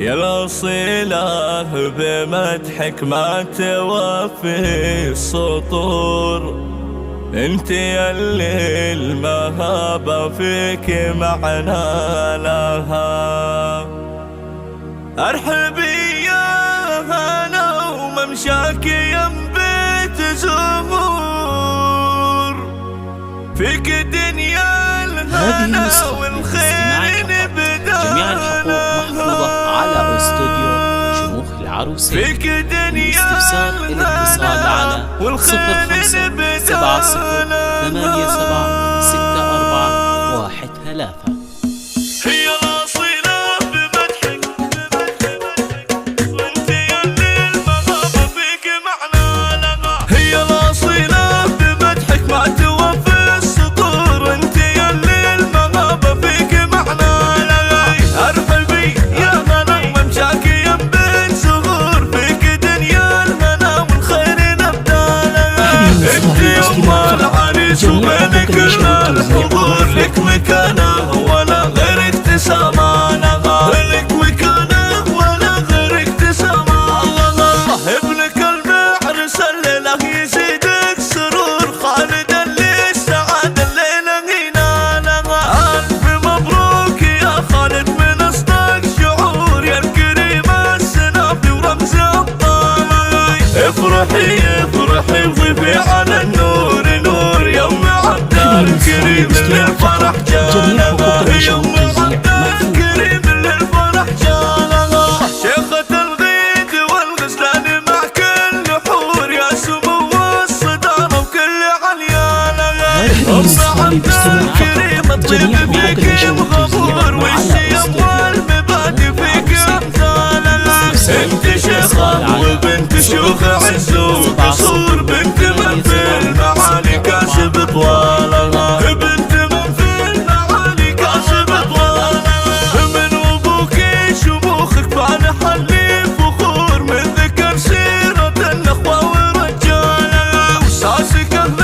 يا الأصيلة بمدحك ما توفي السطور، انت يلي المهابة فيك معنى لها. ارحبي يا هلا وممشاكي يم بيت زهور، فيك دنيا الهنا والخير بدالها. جميع الحقوق محفوظة على استوديو شموخ العروسين. فيك دنيا الاستفسار الاتصال على 05 87 64 13. هي الأصيلة بمدحك وانت يلي المهابة فيك معنى لها. هي الأصيلة بمدحك ما توفي السطور، انت يلي المهابة فيك معنى لها. ارحبي يا هلا وممشاكي يم بيت زهور، فيك دنيا الهنا والخير نبدالها. انت يوم العريس وبينك الحضور، لك مكانه ولا غيرك تسامانها. لك مكانه ولا غيرك تسامانها. ابنك المعرس الليلة يزيدك سرور، خالد اللي السعادة الليلة ينالها. ألف مبروك يا خالد من أصدق شعور، يا الكريم السنافي ورمز الطاي. افرحي افرحي وضيفي على النور نور، يوم عبد الكريم للفرح جالها. يوم عبد الكريم للفرح جالها. شيخة الغيد والغزلان مع كل حور، يا سمو الصدارة وكل عليالها. ام عبد الكريم الطيب فيك مغمور، والشيم والمبادئ فيك امثالها. انت شيخة وبنت شيوخ عز وقصور، بنت من في المعالي كاسب طوالها. بنت من في المعالي كاسب طوالها. من ابوكي شموخك فالح اللي فخور، من ذكر سيرة الاخوة ورجالها. وساسك اهل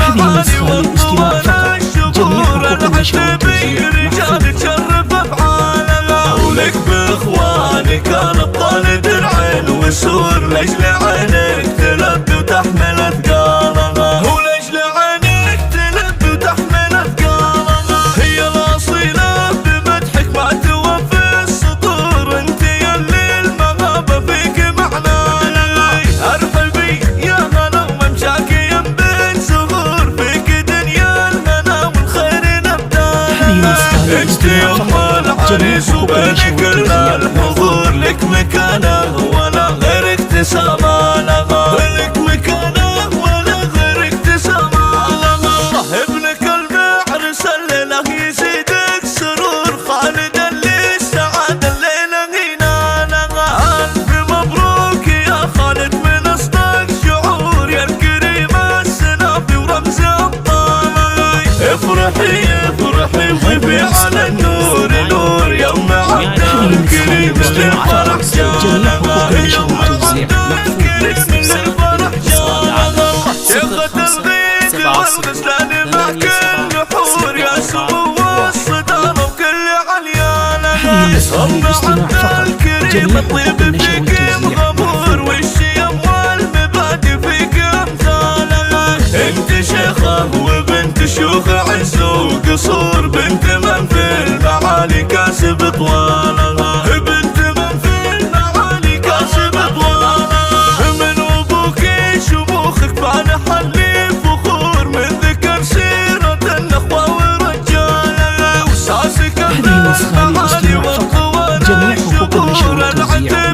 المعالي والطوال الشهور، العتبي رجال تشرف افعالها. ولك باخوانك الابطال درعين وسور، لاجل عينك تلبي وتحمل اثقالها. ولأجل عينك تلبي وتحمل اثقالها. هي الأصيلة بمدحك ما توفي السطور، انت يلي المهابة فيك معنى لها. ارحبي يا هلا وممشاكي يم بيت زهور، فيك دنيا الهنا والخير نبدالها. انت يوم العريس وبينك الحضور، لك مكانه ولا غيرك تسامانها. لك مكانه ولا غيرك تسامانها. ابنك المعرس الليلة يزيدك سرور، خالد اللي السعادة الليلة ينالها. ألف مبروك يا خالد من أصدق شعور، يا الكريم السنافي ورمز الطاي. افرحي افرحي وضيفي على النور نور، يوم عبد الكريم للفرح جالها. يوم عبد الكريم للفرح جالها. شيخة الغيد والغزلان مع كل حور، يا سمو الصدارة وكل عليالها. ام عبد الكريم الطيب فيك مغمور، والشيم والمبادئ فيك امثالها. انت شيخة وبنت شيوخ عز وقصور، بنت من في المعالي كاسب طوالها. بنت من في المعالي كاسب طوالها. من ابوكي شموخك فالح اللي فخور، من ذكر سيرة الاخوة ورجالها. وساسك اهل المعالي والطوال الشهور، العتبي